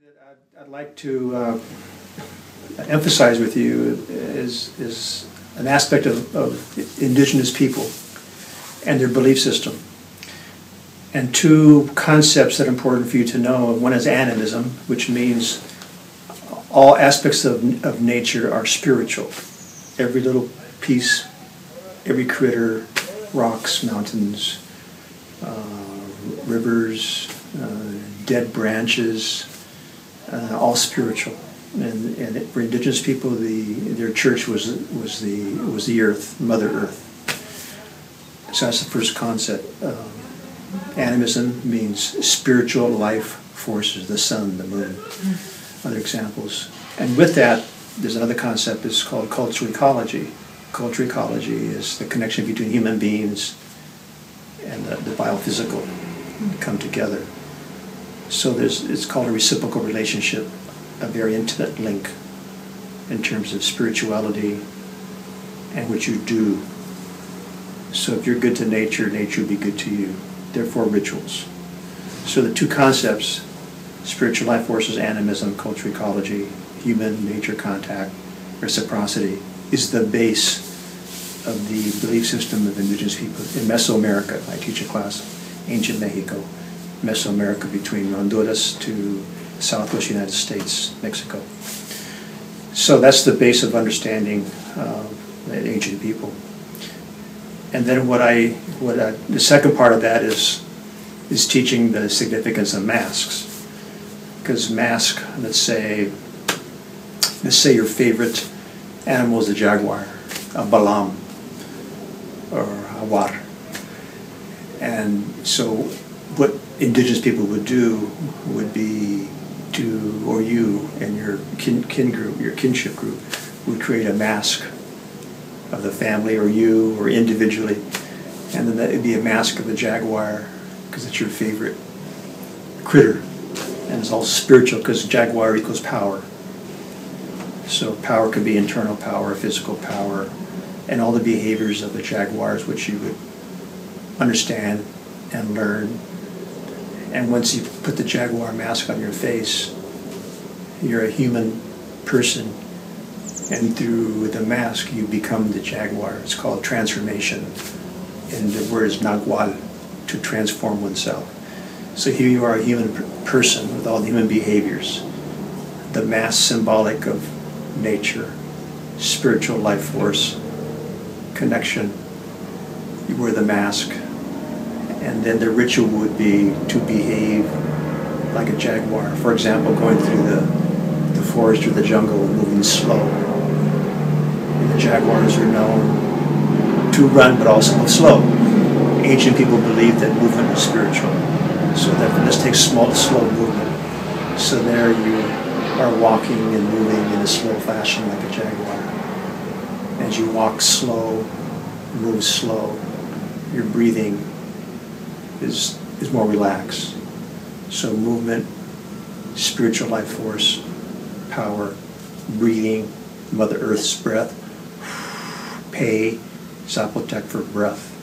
that I'd like to emphasize with you is an aspect of Indigenous people and their belief system. And two concepts that are important for you to know. One is animism, which means all aspects of nature are spiritual. Every little piece, every critter, rocks, mountains, rivers, dead branches, all spiritual. And for Indigenous people, their church was the earth, Mother Earth. So that's the first concept. Animism means spiritual life forces, the sun, the moon, other examples. And with that, there's another concept that's called cultural ecology. Cultural ecology is the connection between human beings and the biophysical come together. So it's called a reciprocal relationship, a very intimate link in terms of spirituality and what you do. So if you're good to nature, nature will be good to you. Therefore, rituals. So the two concepts, spiritual life forces, animism, cultural ecology, human-nature contact, reciprocity, is the base of the belief system of Indigenous people in Mesoamerica. I teach a class, ancient Mexico, Mesoamerica between Honduras to southwest United States, Mexico. So that's the base of understanding ancient people. And then the second part of that is teaching the significance of masks. Because mask, let's say your favorite animal is a jaguar, a balam, or a war. And so what Indigenous people would do would be or you and your kin group, your kinship group, would create a mask of the family or you or individually, and then that would be a mask of the jaguar because it's your favorite critter, and it's all spiritual because jaguar equals power. So power could be internal power, physical power, and all the behaviors of the jaguars which you would understand and learn. And once you put the jaguar mask on your face, you're a human person. And through the mask, you become the jaguar. It's called transformation. And the word is nagual, to transform oneself. So here you are, a human person with all the human behaviors. The mask symbolic of nature, spiritual life force, connection. You wear the mask. And then the ritual would be to behave like a jaguar. For example, going through the forest or the jungle and moving slow. The jaguars are known to run but also move slow. Ancient people believed that movement was spiritual. So that let's take slow movement. So there you are walking and moving in a slow fashion like a jaguar. As you walk slow, move slow, your breathing is more relaxed. So movement, spiritual life force, power, breathing, Mother Earth's breath, Pei, Zapotec for breath.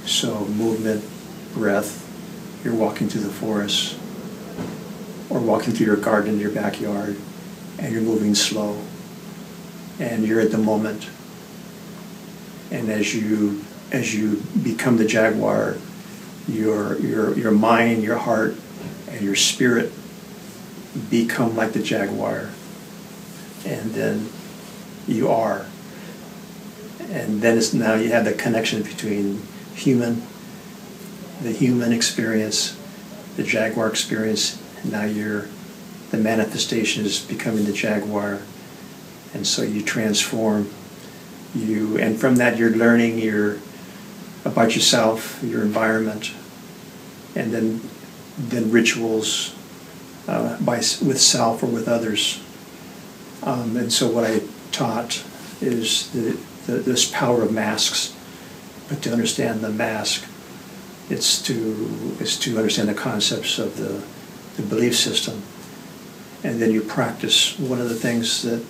So movement, breath, you're walking through the forest or walking through your garden in your backyard and you're moving slow and you're at the moment. And as you become the jaguar, your mind, your heart, and your spirit become like the jaguar. And then you are. And then now you have the connection between the human experience, the jaguar experience, and now the manifestation is becoming the jaguar. And so you transform and from that you're learning about yourself, your environment, and then rituals with self or with others. And so what I taught is this power of masks, but to understand the mask, it's to understand the concepts of the belief system, and then you practice. One of the things that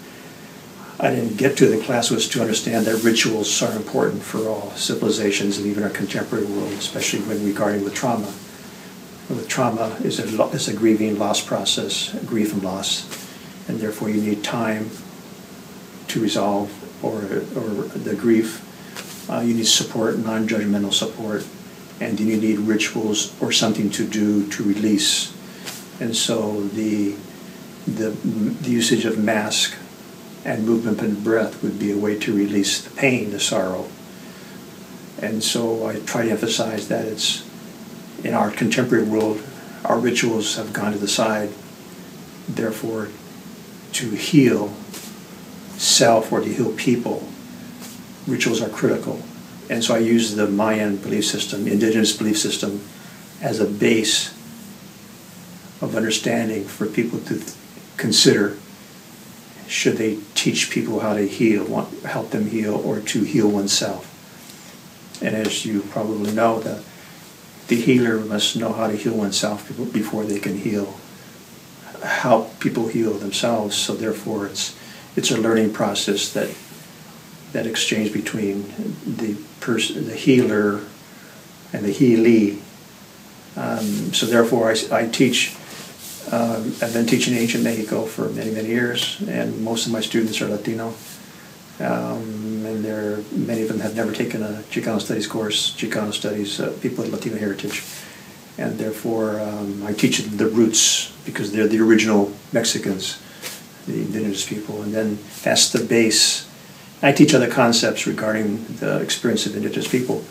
I didn't get to in the class was to understand that rituals are important for all civilizations and even our contemporary world, especially when regarding with trauma. with trauma is a grieving loss process, grief and loss, and therefore you need time to resolve or the grief. You need support, non-judgmental support, and then you need rituals or something to do to release. And so the usage of mask and movement and breath would be a way to release the pain, the sorrow. And so I try to emphasize that it's, in our contemporary world, our rituals have gone to the side. Therefore, to heal self or to heal people, rituals are critical. And so I use the Mayan belief system, indigenous belief system, as a base of understanding for people to consider, should they teach people how to heal, help them heal, or to heal oneself. And as you probably know, the healer must know how to heal oneself before they can help people heal themselves. So therefore it's a learning process that exchange between the healer and the healee. So therefore I teach, I've been teaching ancient Mexico for many, many years, and most of my students are Latino. And many of them have never taken a Chicano Studies course, Chicano Studies, people of Latino heritage. And therefore I teach them the roots, because they're the original Mexicans, the indigenous people, and then that's the base. I teach other concepts regarding the experience of indigenous people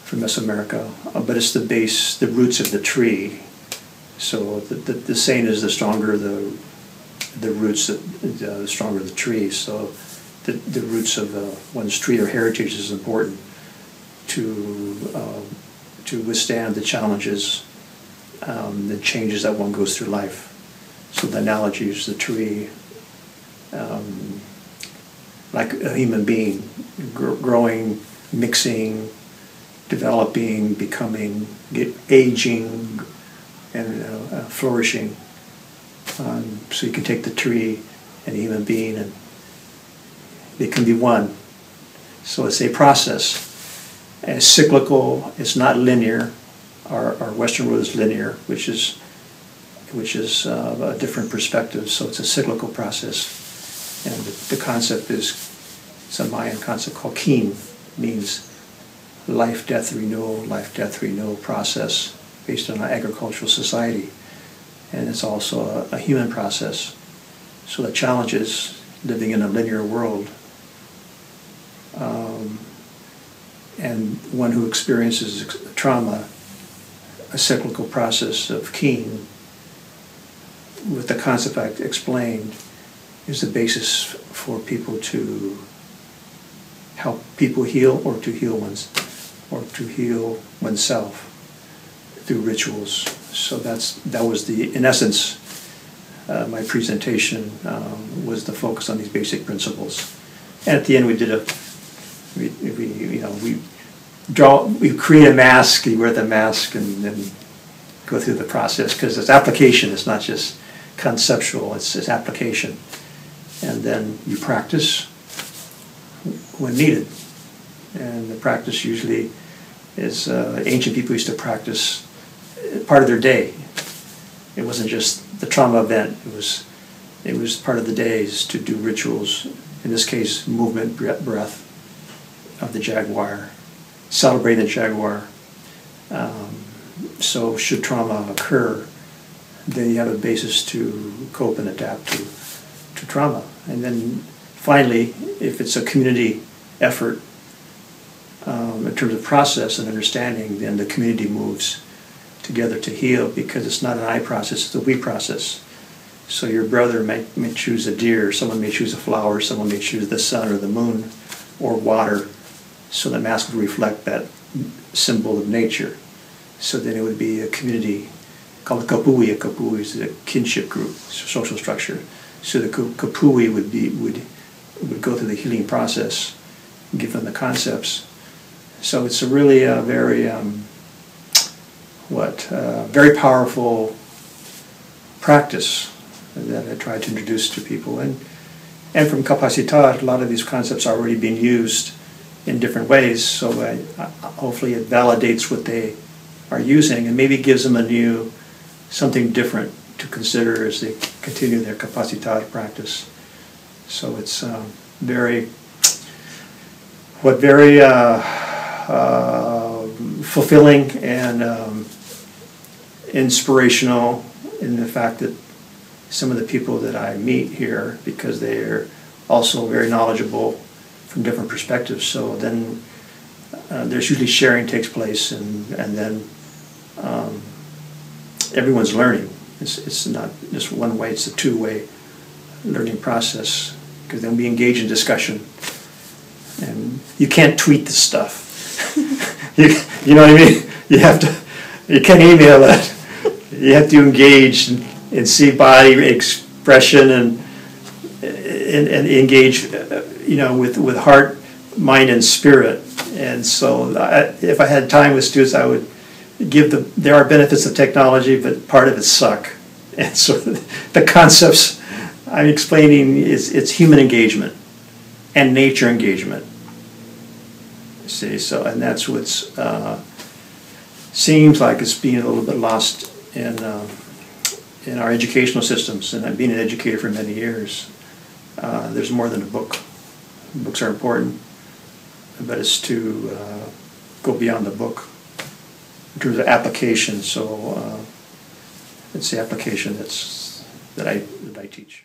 from Mesoamerica, but it's the base, the roots of the tree. So the saying is, the stronger the roots, the stronger the tree. So the roots of one's tree or heritage is important to withstand the challenges, the changes that one goes through life. So the analogy is the tree, like a human being, growing, mixing, developing, becoming, aging, and flourishing. So you can take the tree and the human being, and they can be one. So it's a process. And it's cyclical. It's not linear. Our Western world is linear, which is a different perspective. So it's a cyclical process. And the concept is, it's a Mayan concept called kin, means life, death, renewal process based on an agricultural society. And it's also a human process. So the challenge is living in a linear world. And one who experiences trauma, a cyclical process of kin, with the concept I explained, is the basis for people to help people heal, or to heal oneself through rituals. So that was in essence, my presentation was the focus on these basic principles. And at the end, we create a mask. You wear the mask and then go through the process, because it's application. It's not just conceptual. It's application. And then you practice when needed. And the practice usually is, ancient people used to practice part of their day. It wasn't just the trauma event. It was part of the days to do rituals. In this case, movement, breath of the jaguar, celebrating the jaguar. So should trauma occur, then you have a basis to cope and adapt to trauma. And then finally, if it's a community effort, in terms of process and understanding, then the community moves together to heal, because it's not an I process, it's a we process. So your brother may choose a deer, someone may choose a flower, someone may choose the sun or the moon or water, so the mask would reflect that symbol of nature. So then it would be a community called a kapui. A kapui is a kinship group, social structure. So the kapui would go through the healing process, give them the concepts. So it's a really very very powerful practice that I try to introduce to people. And from Capacitar, a lot of these concepts are already being used in different ways, so hopefully it validates what they are using, and maybe gives them something different to consider as they continue their Capacitar practice. So it's very fulfilling and inspirational in the fact that some of the people that I meet here, because they're also very knowledgeable from different perspectives. So then there's usually sharing takes place, and then everyone's learning. It's not just one way, it's a two-way learning process, because then we engage in discussion. And you can't tweet this stuff. you know what I mean? You can't email it. You have to engage and see body expression and engage, with heart, mind, and spirit. And so, if I had time with students, I would give there are benefits of technology, but part of it suck. And so, the concepts I'm explaining it's human engagement and nature engagement. See, so, and that's what's seems like it's being a little bit lost in our educational systems. And I've been an educator for many years. There's more than a book. Books are important, but it's to go beyond the book in terms of application. So it's the application that I teach.